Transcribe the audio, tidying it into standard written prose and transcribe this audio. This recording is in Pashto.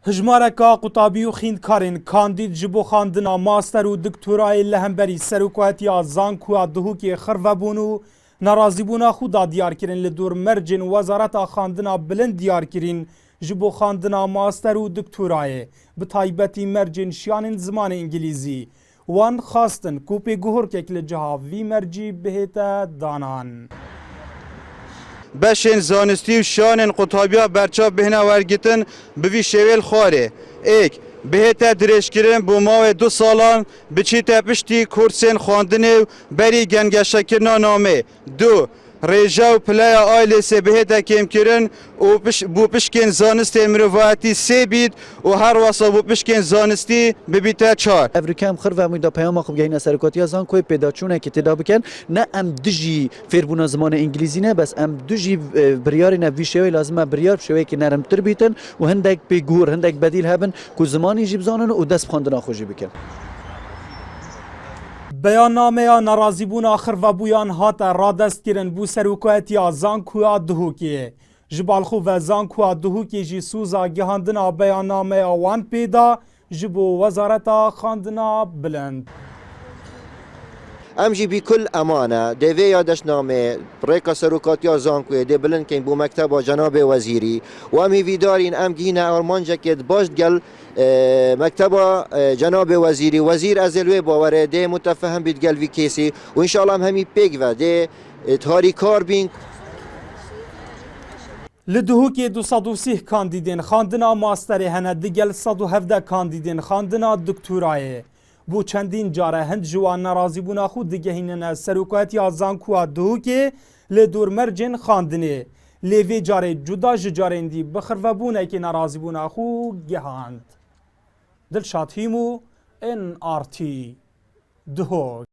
هجمارکا قوتابی و خیندکارین کاندید جبو خواندنا ماستر و دکتورای لهمبری سروکاتیا زانکویا دهوکی خرفبون و نرازیبونا خودا دیار کرین لدور مرجن وزارت خواندنا بلند دیار کرین جبو خواندنا ماستر و دکتورای بتایبتی مرجن شیانین زمان انگلیزی وان خواستن کوپی گهورکک لجها وی مرجی بهتا دانان بشین زانستی و شانین قطابیا برچاو بهنا ورگیتن بوی شویل خواره ایک بهتا درشکرین بو ماو 2 سالان بچیتا پشتی کورسین خواندن بری گنگشا کرنا نامه دو ریجا و پلای آیلسی بهتا کم کرن و بو پشکین زانستی مروفاتی 3 بید و هر واسا بو پشکین زانستی ببیتا 4 افریکام خر و میدا پیام خوب گین سرکاتی زان کوی پیدا چونه که تدا بکن نه ام دجی فیربونا زمان انگلیزی نه بس ام دجی بریار نه ویشوی لازمه بریار شوی که نرم تر بیتن و هندک بگور هندک بدیل هبن کو زمانی جیب زانن و دست خواندن خوشی بکن بیاننامه نرازیبون آخر و بویان هات را دست گیرن بو سروکاتیا زانکویا دهوکی جبالخو و زانکویا دهوکی جی سوزا گهاندنا بیاننامه وان پیدا جبو وزارت خواندنا بلند ام جی بكل امانه ديفي يادش نامه بريكا سروكاتيا زانكوي دي بلن كين بو مكتب جناب وزيري وامي فيدارين ام جينا ارمانجا كد باش قال مكتب جناب وزيري وزير ازلوي باوره دي متفهم بيتقال في كيسي وان شاء الله همي بيغ دي تاري كار بين لدهوکی 230 کاندیدین خواندنا ماستری هنه دیگل 117 کاندیدین خواندنا دکتورای بو چندین جاره هند جوان نرازی بونا خود دیگه هینن سروکاتی زانکویا دهوکی لدور مرجن خواندنه لیوی جاره جدا جارین دی بخر و بونه که نرازی بونا خود گهاند دلشاد هیمو NRT دهوک